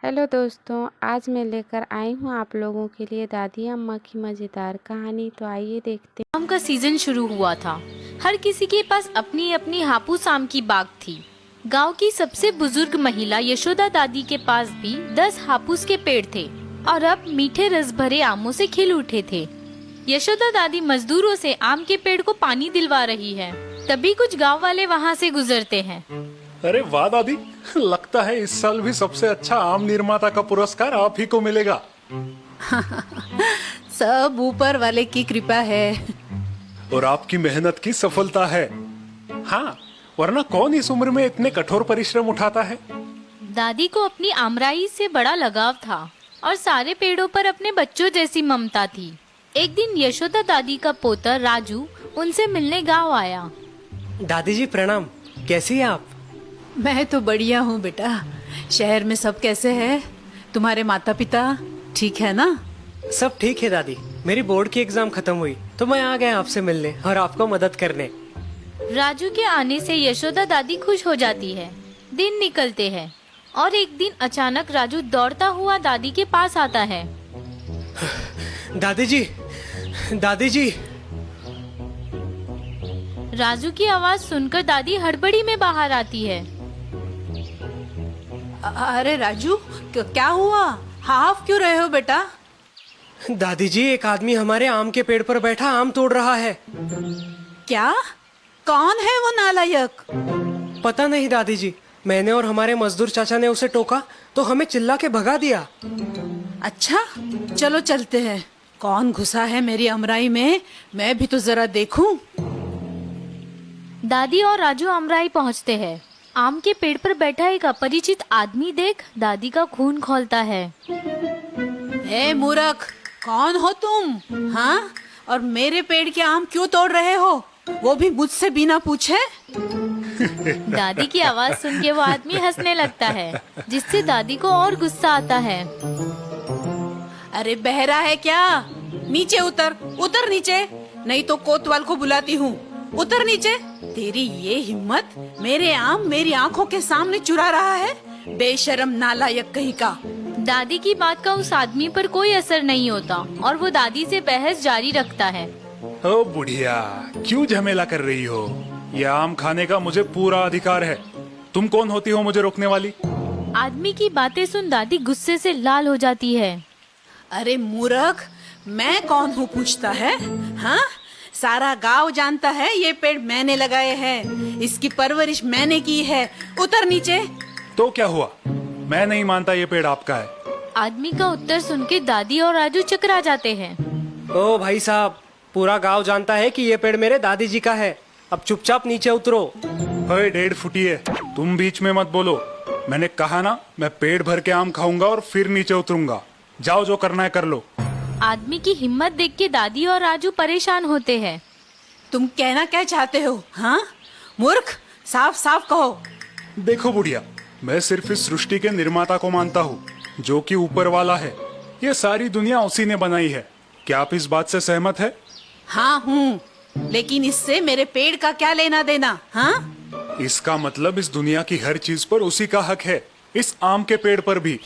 Hello दोस्तों, आज मैं लेकर आई हूँ आप लोगों के लिए दादी अम्मा की मज़ेदार कहानी। तो आइए देखते आम का सीजन शुरू हुआ था। हर किसी के पास अपनी अपनी हापूस आम की बाग थी। गांव की सबसे बुजुर्ग महिला यशोदा दादी के पास भी 10 हापूस के पेड़ थे और अब मीठे रस भरे आमों से खिल उठे थे। यशोदा दादी मजदूरों से आम के पेड़ को पानी दिलवा रही है। तभी कुछ गांव वाले वहां से गुजरते हैं। अरे वाह दादी, लगता है इस साल भी सबसे अच्छा आम निर्माता का पुरस्कार आप ही को मिलेगा। सब ऊपर वाले की कृपा है। और आपकी मेहनत की सफलता है। हाँ, वरना कौन इस उम्र में इतने कठोर परिश्रम उठाता है। दादी को अपनी आमराई से बड़ा लगाव था और सारे पेड़ों पर अपने बच्चों जैसी ममता थी। एक दिन यशोदा दादी का पोता राजू उनसे मिलने गांव आया। दादी जी प्रणाम, कैसी हैं आप? मैं तो बढ़िया हूँ बेटा। शहर में सब कैसे हैं? तुम्हारे माता पिता ठीक है ना? सब ठीक है दादी। मेरी बोर्ड की एग्जाम खत्म हुई तो मैं आ गया आपसे मिलने और आपको मदद करने। राजू के आने से यशोदा दादी खुश हो जाती है। दिन निकलते हैं और एक दिन अचानक राजू दौड़ता हुआ दादी के पास आता है। दादी जी, दादी जी। राजू की आवाज सुनकर दादी हड़बड़ी में बाहर आती है। अरे राजू, क्या हुआ? हाफ क्यों रहे हो बेटा? दादी जी, एक आदमी हमारे आम के पेड़ पर बैठा आम तोड़ रहा है। क्या? कौन है वो नालायक? पता नहीं दादी जी, मैंने और हमारे मजदूर चाचा ने उसे टोका तो हमें चिल्ला के भगा दिया। अच्छा, चलो चलते हैं। कौन घुसा है मेरी अमराई में? मैं भी तो जरा देखूं। दादी और राजू अमराई पहुंचते हैं। आम के पेड़ पर बैठा एक अपरिचित आदमी देख दादी का खून खौलता है। ए मूर्ख, कौन हो तुम? हाँ, और मेरे पेड़ के आम क्यों तोड़ रहे हो, वो भी मुझसे बिना पूछे? दादी की आवाज सुन के वो आदमी हंसने लगता है, जिससे दादी को और गुस्सा आता है। अरे बहरा है क्या? नीचे उतर, उतर नीचे, नहीं तो कोतवाल को बुलाती हूँ। उतर नीचे। तेरी ये हिम्मत, मेरे आम मेरी आंखों के सामने चुरा रहा है? बेशरम नालायक कहीं का। दादी की बात का उस आदमी पर कोई असर नहीं होता और वो दादी से बहस जारी रखता है। ओ बुढ़िया, क्यों झमेला कर रही हो? ये आम खाने का मुझे पूरा अधिकार है। तुम कौन होती हो मुझे रोकने वाली? आदमी की बातें सुन दादी गुस्से से लाल हो जाती है। अरे मूर्ख, मैं कौन हूँ पूछता है? हाँ, सारा गांव जानता है ये पेड़ मैंने लगाए हैं, इसकी परवरिश मैंने की है। उतर नीचे। तो क्या हुआ? मैं नहीं मानता ये पेड़ आपका है। आदमी का उत्तर सुन के दादी और राजू चकरा जाते हैं। ओ भाई साहब, पूरा गांव जानता है कि ये पेड़ मेरे दादी जी का है। अब चुपचाप नीचे उतरो। अरे 1.5 फुटिए, तुम बीच में मत बोलो। मैंने कहा ना, मैं पेट भर के आम खाऊंगा और फिर नीचे उतरूंगा। जाओ, जो करना है कर लो। आदमी की हिम्मत देख के दादी और राजू परेशान होते हैं। तुम कहना क्या चाहते हो? हाँ मूर्ख, साफ साफ कहो। देखो बुढ़िया, मैं सिर्फ इस सृष्टि के निर्माता को मानता हूँ, जो कि ऊपर वाला है। ये सारी दुनिया उसी ने बनाई है। क्या आप इस बात से सहमत है? हाँ हूँ, लेकिन इससे मेरे पेड़ का क्या लेना देना? हाँ, इसका मतलब इस दुनिया की हर चीज पर उसी का हक है, इस आम के पेड़ पर भी।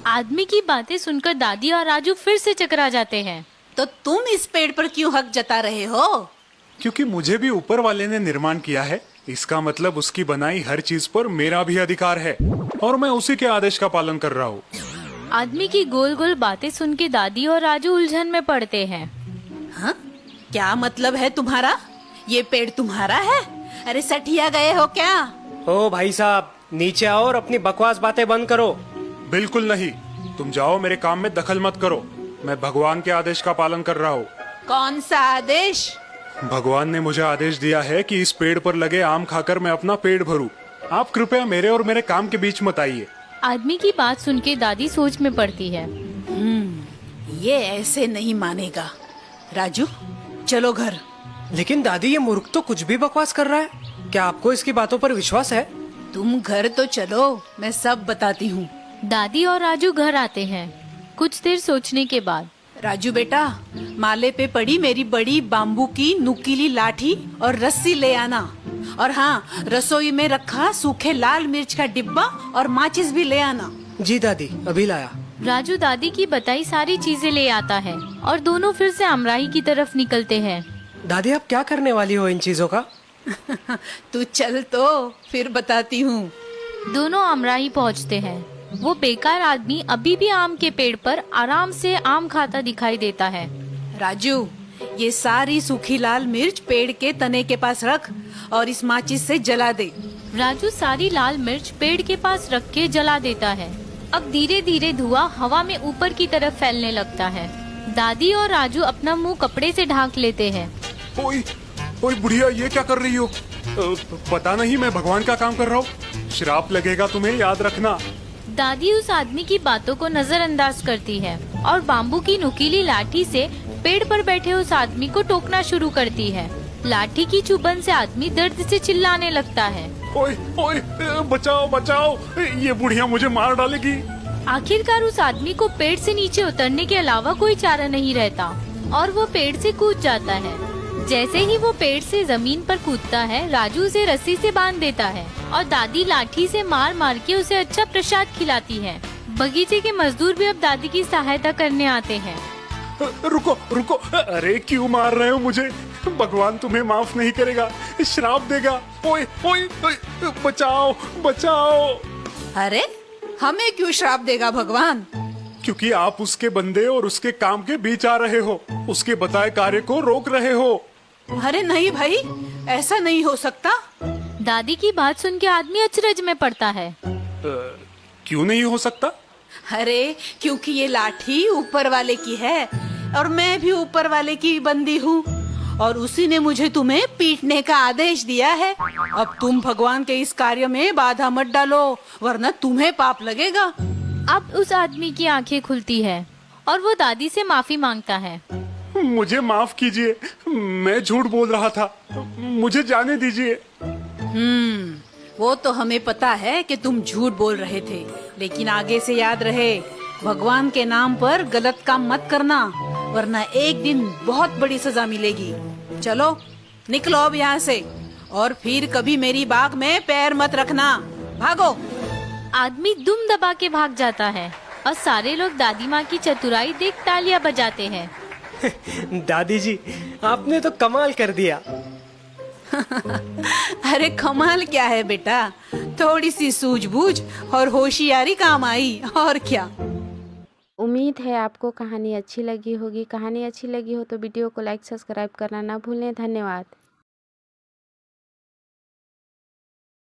आदमी की बातें सुनकर दादी और राजू फिर से चकरा जाते हैं। तो तुम इस पेड़ पर क्यों हक जता रहे हो? क्योंकि मुझे भी ऊपर वाले ने निर्माण किया है। इसका मतलब उसकी बनाई हर चीज पर मेरा भी अधिकार है और मैं उसी के आदेश का पालन कर रहा हूँ। आदमी की गोल गोल बातें सुन के दादी और राजू उलझन में पड़ते हैं। हाँ, क्या मतलब है तुम्हारा? ये पेड़ तुम्हारा है? अरे सठिया गए हो क्या? ओ भाई साहब, नीचे आओ और अपनी बकवास बातें बंद करो। बिल्कुल नहीं, तुम जाओ, मेरे काम में दखल मत करो। मैं भगवान के आदेश का पालन कर रहा हूँ। कौन सा आदेश? भगवान ने मुझे आदेश दिया है कि इस पेड़ पर लगे आम खाकर मैं अपना पेट भरूं। आप कृपया मेरे और मेरे काम के बीच मत आइए। आदमी की बात सुन के दादी सोच में पड़ती है। ये ऐसे नहीं मानेगा। राजू, चलो घर। लेकिन दादी, ये मूर्ख तो कुछ भी बकवास कर रहा है। क्या आपको इसकी बातों पर विश्वास है? तुम घर तो चलो, मैं सब बताती हूँ। दादी और राजू घर आते हैं। कुछ देर सोचने के बाद, राजू बेटा, माले पे पड़ी मेरी बड़ी बाम्बू की नुकीली लाठी और रस्सी ले आना। और हाँ, रसोई में रखा सूखे लाल मिर्च का डिब्बा और माचिस भी ले आना। जी दादी, अभी लाया। राजू दादी की बताई सारी चीजें ले आता है और दोनों फिर से अमराई की तरफ निकलते हैं। दादी आप क्या करने वाली हो इन चीजों का? तू चल तो फिर बताती हूँ। दोनों अमराई पहुंचते हैं। वो बेकार आदमी अभी भी आम के पेड़ पर आराम से आम खाता दिखाई देता है। राजू, ये सारी सूखी लाल मिर्च पेड़ के तने के पास रख और इस माचिस से जला दे। राजू सारी लाल मिर्च पेड़ के पास रख के जला देता है। अब धीरे धीरे धुआं हवा में ऊपर की तरफ फैलने लगता है। दादी और राजू अपना मुंह कपड़े से ढांक लेते हैं। ओए ओए बुढ़िया, ये क्या कर रही हो? पता नहीं, मैं भगवान का काम कर रहा हूँ। श्राप लगेगा तुम्हें, याद रखना। दादी उस आदमी की बातों को नजरअंदाज करती है और बाम्बू की नुकीली लाठी से पेड़ पर बैठे उस आदमी को टोकना शुरू करती है। लाठी की चुभन से आदमी दर्द से चिल्लाने लगता है। ओए ओए, बचाओ बचाओ, ये बुढ़िया मुझे मार डालेगी। आखिरकार उस आदमी को पेड़ से नीचे उतरने के अलावा कोई चारा नहीं रहता और वो पेड़ से कूद जाता है। जैसे ही वो पेड़ से जमीन पर कूदता है, राजू उसे रस्सी से बांध देता है और दादी लाठी से मार मार के उसे अच्छा प्रसाद खिलाती है। बगीचे के मजदूर भी अब दादी की सहायता करने आते हैं। रुको रुको, अरे क्यों मार रहे हो मुझे? भगवान तुम्हें माफ नहीं करेगा, श्राप देगा। ओए ओए ओए, बचाओ बचाओ। अरे हमें क्यों श्राप देगा भगवान? क्योंकि आप उसके बंदे और उसके काम के बीच आ रहे हो, उसके बताए कार्य को रोक रहे हो। अरे नहीं भाई, ऐसा नहीं हो सकता। दादी की बात सुन के आदमी अचरज में पड़ता है। क्यों नहीं हो सकता? अरे क्योंकि ये लाठी ऊपर वाले की है और मैं भी ऊपर वाले की बंदी हूँ और उसी ने मुझे तुम्हें पीटने का आदेश दिया है। अब तुम भगवान के इस कार्य में बाधा मत डालो, वरना तुम्हें पाप लगेगा। अब उस आदमी की आंखें खुलती है और वो दादी से माफी मांगता है। मुझे माफ कीजिए, मैं झूठ बोल रहा था, मुझे जाने दीजिए। वो तो हमें पता है कि तुम झूठ बोल रहे थे, लेकिन आगे से याद रहे, भगवान के नाम पर गलत काम मत करना, वरना एक दिन बहुत बड़ी सजा मिलेगी। चलो निकलो अब यहाँ से और फिर कभी मेरी बाग में पैर मत रखना। भागो। आदमी दुम दबा के भाग जाता है और सारे लोग दादी माँ की चतुराई देख तालियां बजाते हैं। दादी जी, आपने तो कमाल कर दिया। अरे कमाल क्या है बेटा, थोड़ी सी सूझबूझ और होशियारी काम आई, और क्या। उम्मीद है आपको कहानी अच्छी लगी होगी। कहानी अच्छी लगी हो तो वीडियो को लाइक सब्सक्राइब करना ना भूलें। धन्यवाद।